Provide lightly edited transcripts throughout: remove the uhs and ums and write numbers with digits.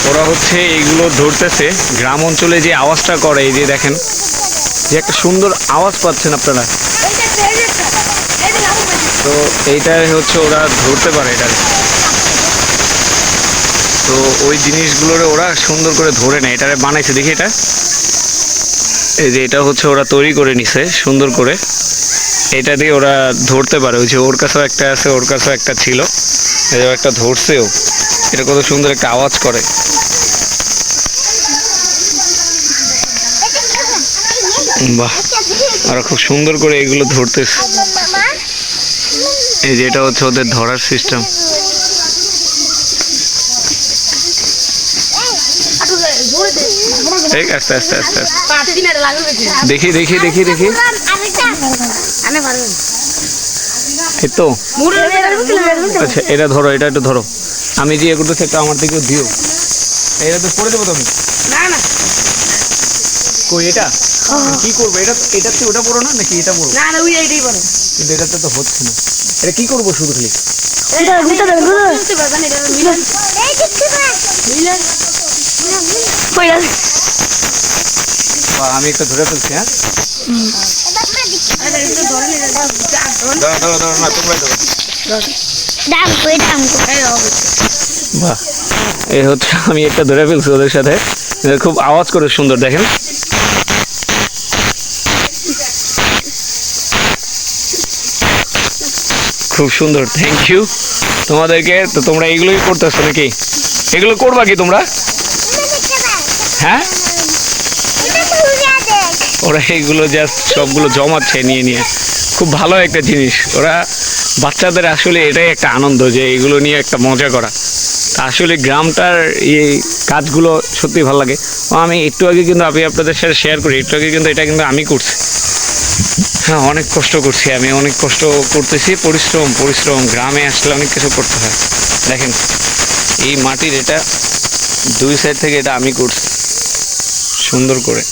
ওরা হচ্ছে এইগুলো ধরতেছে। গ্রাম অঞ্চলে যে আওয়াজটা করে, এই যে দেখেন যে একটা সুন্দর আওয়াজ পাচ্ছেন আপনারা, তো এইটাই হচ্ছে ওরা ধরতে পারে এটা। তো ওই জিনিসগুলোরে ওরা সুন্দর করে ধরে নেয়, এটারে বানাইছে দেখি এটা, এই যে এটা হচ্ছে ওরা তৈরি করে নিছে সুন্দর করে, এটা দিয়ে ওরা ধরতে পারে। ওই যে ওর কাছেও একটা আছে, ওর কাছেও একটা ছিল, এই একটা ধরছেও, এটা কত সুন্দর একটা আওয়াজ করে। বাহ, ওরা খুব সুন্দর করে এগুলো ধরতেছে। এই যে এটা হচ্ছে ওদের ধরার সিস্টেম। আস্তে আস্তে আস্তে আস্তে দেখি দেখি দেখি দেখি, এই তো আচ্ছা এটা ধরো, এটা একটু ধরো, আমি যে এগুলো একটা আমার দিকেও দিও, এটা তো করে দেবো তুমি। কই এটা কি করবো, এটা এটাতে ওটা পড়ো না নাকি এটা পড়ো? কিন্তু এটাতে তো হচ্ছে না, এটা কি করবো শুধু খালি? আমি একটা ধরে ফেলছি। হ্যাঁ বাহ, এই হচ্ছে আমি একটা ধরে ফেলছি ওদের সাথে, খুব আওয়াজ করে সুন্দর, দেখেন খুব সুন্দর। থ্যাংক ইউ তোমাদেরকে। তো তোমরা এগুলোই করতেছো নাকি? এগুলো করবা কি তোমরা? হ্যাঁ, ওরা এইগুলো জাস্ট সবগুলো জমাচ্ছে নিয়ে নিয়ে, খুব ভালো একটা জিনিস। ওরা বাচ্চাদের আসলে এটাই একটা আনন্দ যে এগুলো নিয়ে একটা মজা করা। আসলে গ্রামটার এই কাজগুলো সত্যি ভালো লাগে। আমি একটু আগে কিন্তু আমি আপনাদের সাথে শেয়ার করি, একটু আগে কিন্তু এটা কিন্তু আমি করছি। হ্যাঁ, অনেক কষ্ট করছি আমি, অনেক কষ্ট করতেছি, পরিশ্রম পরিশ্রম। গ্রামে আসলে অনেক কিছু করতে হয়। দেখেন এই মাটির এটা দুই সাইড থেকে এটা আমি করছি সুন্দর করে,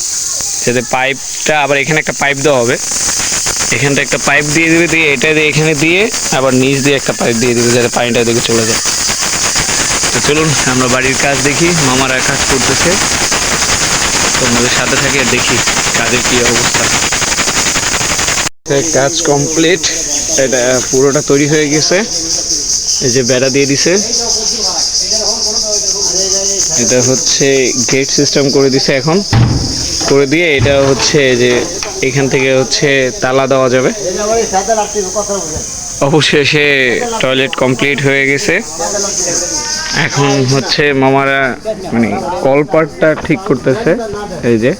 যাতে পাইপটা আবার এখানে একটা পাইপ দেওয়া হবে, এখানটা একটা পাইপ দিয়ে দিবে, দিয়ে এটা দিয়ে এখানে দিয়ে আবার নিচ দিয়ে একটা পাইপ দিয়ে দিবে যাতে পানিটা এদিকে চলে যায়। তো চলুন আমরা বাড়ির কাজ দেখি, মামারা কাজ করতেছে, তোমাদের সাথে থাকে দেখি কাজের কি অবস্থা। কাজ কমপ্লিট, এটা পুরোটা তৈরি হয়ে গেছে, এই যে বেড়া দিয়ে দিছে, এটা হচ্ছে গেট সিস্টেম করে দিছে এখন, করে দিয়ে এটা হচ্ছে যে এখান থেকে হচ্ছে তালা দেওয়া যাবে। অবশেষে টয়লেট কমপ্লিট হয়ে গেছে। এখন হচ্ছে মামারা মানে কলপাটটা ঠিক করতেছে, এই যে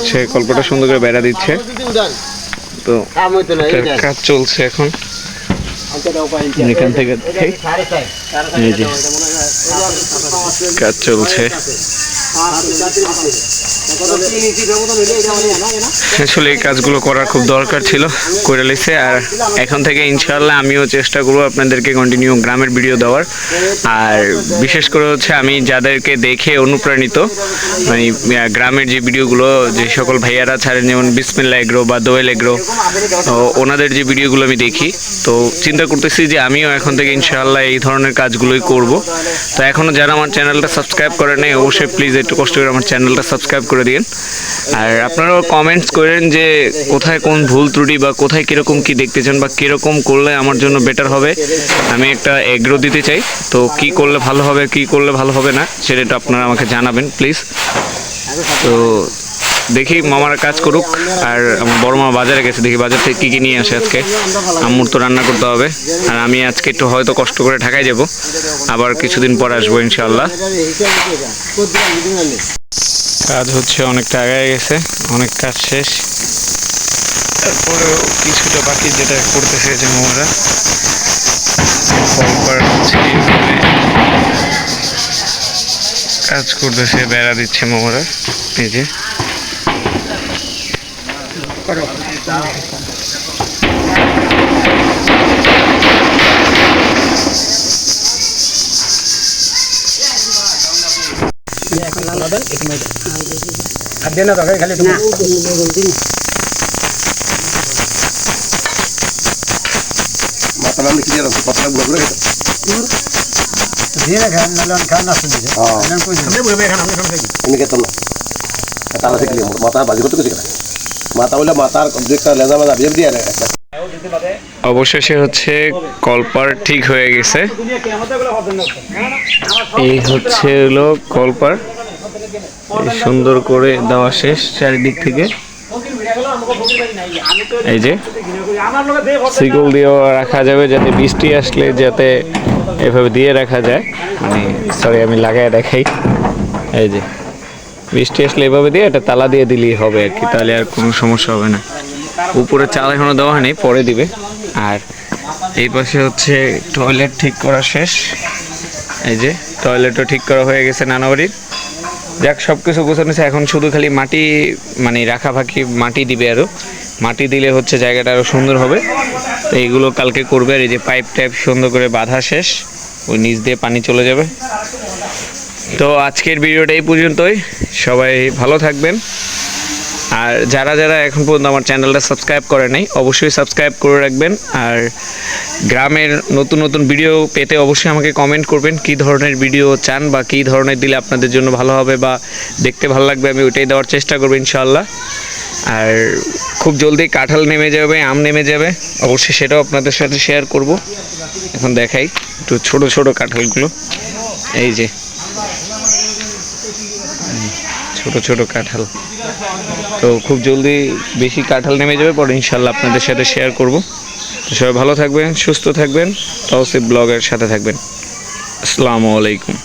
সে কলপাটটা সুন্দর করে বেড়া দিচ্ছে, তো কাজ চলছে এখন এখান থেকে, এই যে কাজ চলছে। আসলে এই কাজগুলো করার খুব দরকার ছিল, করে লেছে। আর এখন থেকে ইনশাআল্লাহ আমিও চেষ্টা করবো আপনাদেরকে কন্টিনিউ গ্রামের ভিডিও দেওয়ার। আর বিশেষ করে হচ্ছে আমি যাদেরকে দেখে অনুপ্রাণিত, মানে গ্রামের যে ভিডিওগুলো যে সকল ভাইয়ারা ছাড়েন, যেমন বিসমিল্লাহ এগ্রো বা দোয়েল এগ্রো, ওনাদের যে ভিডিওগুলো আমি দেখি, তো চিন্তা করতেছি যে আমিও এখন থেকে ইনশাআল্লাহ এই ধরনের কাজগুলোই করব। তো এখনও যারা আমার চ্যানেলটা সাবস্ক্রাইব করে নেই, অবশ্যই প্লিজ একটু কষ্ট করে আমার চ্যানেলটা সাবস্ক্রাইব করে দিন। আর আপনারাও কমেন্টস করেন যে কোথায় কোন ভুল ত্রুটি বা কোথায় কীরকম কী দেখতে চান বা কীরকম করলে আমার জন্য বেটার হবে। আমি একটা এগ্রো দিতে চাই, তো কি করলে ভালো হবে, কি করলে ভালো হবে না, সেটা আপনারা আমাকে জানাবেন প্লিজ। তো দেখি মামারা কাজ করুক। আর আমার বড় মা বাজারে গেছে, দেখি বাজার থেকে কী কী নিয়ে আসে আজকে। আম্মুর তো রান্না করতে হবে, আর আমি আজকে একটু হয়তো কষ্ট করে ঢাকায় যাব, আবার কিছুদিন পর আসবো ইনশাআল্লাহ। কাজ হচ্ছে অনেকটা আগায় গেছে, অনেক কাজ শেষ, তারপরেও কিছুটা বাকি যেটা করতেছে যে মামারা কাজ করতেছে, বেড়া দিচ্ছে মামারা, এই যে এনেকে তো না তালা থেকে মাথা বাজি করতে কিছু মাথা বলে মাথার একটা লেজা মাথা বিয়ে দিয়ে অবশেষে হচ্ছে কলপার ঠিক হয়ে গেছে। এই হচ্ছে হলো কলপার, সুন্দর করে দেওয়া শেষ চারিদিক থেকে। এই যে শিকল দিয়েও রাখা যাবে, যাতে বৃষ্টি আসলে যাতে এভাবে দিয়ে রাখা যায়। মানে সরি, আমি লাগাই দেখাই। এই যে বৃষ্টি আসলে এভাবে দিয়ে এটা তালা দিয়ে দিলেই হবে আর কি, তাহলে আর কোনো সমস্যা হবে না। উপরে চাল এখনো দেওয়া হয়নি, পরে দিবে। আর এই পাশে হচ্ছে টয়লেট ঠিক করা শেষ। এই যে টয়লেটও ঠিক করা হয়ে গেছে নানা বাড়ির। যাক, সব কিছু গোছানো আছে, এখন শুধু খালি মাটি মানে রাখা ফাঁকি মাটি দিবে, আরও মাটি দিলে হচ্ছে জায়গাটা আরও সুন্দর হবে। তো এইগুলো কালকে করবে। আর এই যে পাইপ টাইপ সুন্দর করে বাঁধা শেষ, ওই নিচ দিয়ে পানি চলে যাবে। তো আজকের ভিডিওটা এই পর্যন্তই, সবাই ভালো থাকবেন। আর যারা যারা এখন পর্যন্ত আমার চ্যানেলটা সাবস্ক্রাইব করে নাই, অবশ্যই সাবস্ক্রাইব করে রাখবেন। আর গ্রামের নতুন নতুন ভিডিও পেতে অবশ্যই আমাকে কমেন্ট করবেন কী ধরনের ভিডিও চান বা কী ধরনের দিলে আপনাদের জন্য ভালো হবে বা দেখতে ভালো লাগবে, আমি ওইটাই দেওয়ার চেষ্টা করবো ইনশাআল্লাহ। আর খুব জলদি কাঁঠাল নেমে যাবে, আম নেমে যাবে, অবশ্যই সেটাও আপনাদের সাথে শেয়ার করব। এখন দেখাই একটু ছোট ছোট কাঁঠালগুলো। এই যে ছোট ছোট কাঁঠাল, তো খুব জলদি বেশি কাঁঠাল নেমে যাবে, পরে ইনশাল্লাহ আপনাদের সাথে শেয়ার করব। তো সবাই ভালো থাকবেন, সুস্থ থাকবেন, তাওসিফ ব্লগের সাথে থাকবেন। আসসালামু আলাইকুম।